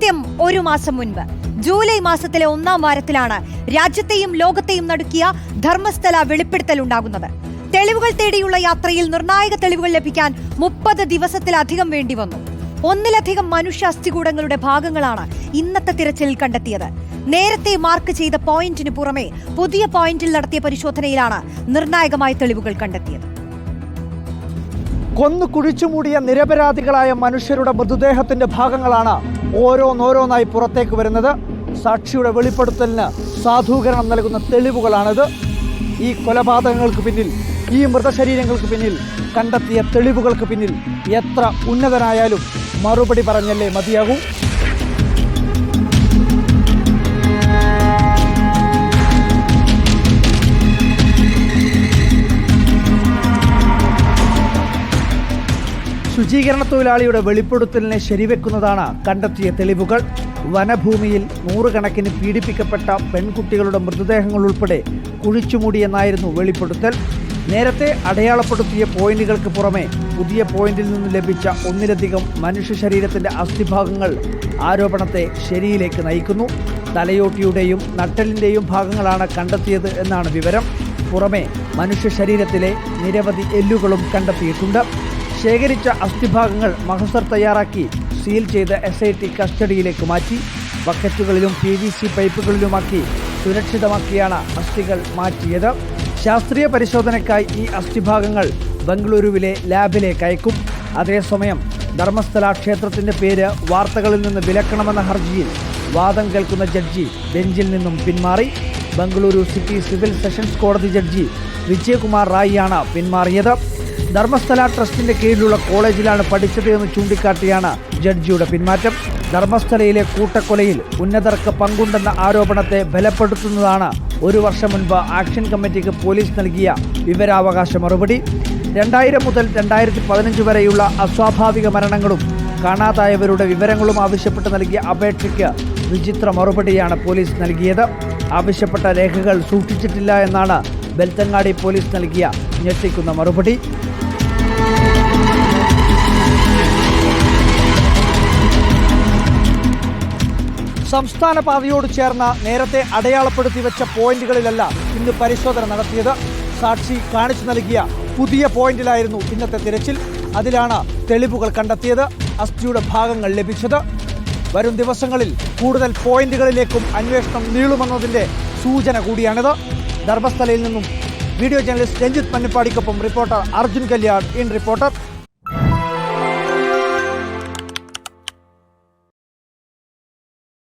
കൃത്യം ഒരു മാസം മുൻപ് ജൂലൈ മാസത്തിലെ 1-ാം വാരത്തിലാണ് രാജ്യത്തെയും ലോകത്തെയും നടുക്കിയ ധർമ്മസ്ഥല വെളിപ്പെടുത്തൽ ഉണ്ടാകുന്നത്. തെളിവുകൾ തേടിയുള്ള യാത്രയിൽ നിർണായക തെളിവുകൾ ലഭിക്കാൻ 30 ദിവസത്തിലധികം വേണ്ടി വന്നു. 1-ലധികം മനുഷ്യ അസ്ഥികൂടങ്ങളുടെ ഭാഗങ്ങളാണ് ഇന്നത്തെ തിരച്ചിലിൽ കണ്ടെത്തിയത്. നേരത്തെ മാർക്ക് ചെയ്ത പോയിന്റിന് പുറമെ പുതിയ പോയിന്റിൽ നടത്തിയ പരിശോധനയിലാണ് നിർണായകമായ തെളിവുകൾ കണ്ടെത്തിയത്. കൊന്നു കുഴിച്ചുമൂടിയ നിരപരാധികളായ മനുഷ്യരുടെ മൃതദേഹത്തിന്റെ ഭാഗങ്ങളാണ് ഓരോന്നോരോന്നായി പുറത്തേക്ക് വരുന്നത്. സാക്ഷിയുടെ വെളിപ്പെടുത്തലിന് സാധൂകരണം നൽകുന്ന തെളിവുകളാണിത്. ഈ കൊലപാതകങ്ങൾക്ക് പിന്നിൽ, ഈ മൃതശരീരങ്ങൾക്ക് പിന്നിൽ, കണ്ടെത്തിയ തെളിവുകൾക്ക് പിന്നിൽ എത്ര ഉന്നതനായാലും മറുപടി പറഞ്ഞല്ലേ മതിയാകൂ. ശുചീകരണ തൊഴിലാളിയുടെ വെളിപ്പെടുത്തലിനെ ശരിവെക്കുന്നതാണ് കണ്ടെത്തിയ തെളിവുകൾ. വനഭൂമിയിൽ നൂറുകണക്കിന് പീഡിപ്പിക്കപ്പെട്ട പെൺകുട്ടികളുടെ മൃതദേഹങ്ങൾ ഉൾപ്പെടെ കുഴിച്ചുമൂടിയെന്നായിരുന്നു വെളിപ്പെടുത്തൽ. നേരത്തെ അടയാളപ്പെടുത്തിയ പോയിന്റുകൾക്ക് പുറമെ പുതിയ പോയിന്റിൽ നിന്ന് ലഭിച്ച 1-ലധികം മനുഷ്യ ശരീരത്തിന്റെ അസ്ഥിഭാഗങ്ങൾ ആരോപണത്തെ ശരിയിലേക്ക് നയിക്കുന്നു. തലയോട്ടിയുടെയും നട്ടെല്ലിന്റെയും ഭാഗങ്ങളാണ് കണ്ടെത്തിയത് എന്നാണ് വിവരം. പുറമെ മനുഷ്യ ശരീരത്തിലെ നിരവധി എല്ലുകളും കണ്ടെത്തിയിട്ടുണ്ട്. ശേഖരിച്ച അസ്ഥിഭാഗങ്ങൾ മഹസർ തയ്യാറാക്കി സീൽ ചെയ്ത് SIT കസ്റ്റഡിയിലേക്ക് മാറ്റി. ബക്കറ്റുകളിലും PVC പൈപ്പുകളിലുമാക്കി സുരക്ഷിതമാക്കിയാണ് അസ്ഥികൾ മാറ്റിയത്. ശാസ്ത്രീയ പരിശോധനയ്ക്കായി ഈ അസ്ഥിഭാഗങ്ങൾ ബംഗളൂരുവിലെ ലാബിലേക്ക് അയക്കും. അതേസമയം ധർമ്മസ്ഥല ക്ഷേത്രത്തിന്റെ പേര് വാർത്തകളിൽ നിന്ന് വിലക്കണമെന്ന ഹർജിയിൽ വാദം കേൾക്കുന്ന ജഡ്ജി ബെഞ്ചിൽ നിന്നും പിന്മാറി. ബംഗളൂരു സിറ്റി സിവിൽ സെഷൻസ് കോടതി ജഡ്ജി വിജയകുമാർ റായിയാണ് പിന്മാറിയത്. ധർമ്മസ്ഥല ട്രസ്റ്റിന്റെ കീഴിലുള്ള കോളേജിലാണ് പഠിച്ചത് എന്ന് ചൂണ്ടിക്കാട്ടിയാണ് ജഡ്ജിയുടെ പിന്മാറ്റം. ധർമ്മസ്ഥലയിലെ കൂട്ടക്കൊലയിൽ ഉന്നതർക്ക് പങ്കുണ്ടെന്ന ആരോപണത്തെ ബലപ്പെടുത്തുന്നതാണ് 1 വർഷം മുൻപ് ആക്ഷൻ കമ്മിറ്റിക്ക് പോലീസ് നൽകിയ വിവരാവകാശ മറുപടി. 2000 മുതൽ 2015 വരെയുള്ള അസ്വാഭാവിക മരണങ്ങളും കാണാതായവരുടെ വിവരങ്ങളും ആവശ്യപ്പെട്ട് നൽകിയ അപേക്ഷയ്ക്ക് വിചിത്ര മറുപടിയാണ് പോലീസ് നൽകിയത്. ആവശ്യപ്പെട്ട രേഖകൾ സൂക്ഷിച്ചിട്ടില്ല എന്നാണ് ബെൽത്തങ്ങാടി പോലീസ് നൽകിയ ഞെട്ടിക്കുന്ന മറുപടി. സംസ്ഥാന പാതയോട് ചേർന്ന നേരത്തെ അടയാളപ്പെടുത്തി വെച്ച പോയിന്റുകളിലല്ല ഇന്ന് പരിശോധന നടത്തിയത്. സാക്ഷി കാണിച്ചു നൽകിയ പുതിയ പോയിന്റിലായിരുന്നു ഇന്നത്തെ തിരച്ചിൽ. അതിലാണ് തെളിവുകൾ കണ്ടെത്തിയത്, അസ്ഥിയുടെ ഭാഗങ്ങൾ ലഭിച്ചത്. വരും ദിവസങ്ങളിൽ കൂടുതൽ പോയിന്റുകളിലേക്കും അന്വേഷണം നീളുമെന്നതിന്റെ സൂചന കൂടിയാണിത്. ധർമ്മസ്ഥലയിൽ നിന്നും വീഡിയോ ജേർണലിസ്റ്റ് രഞ്ജിത്ത് മന്നിപ്പാടിക്കൊപ്പം reporter Arjun Kalyan in reporter.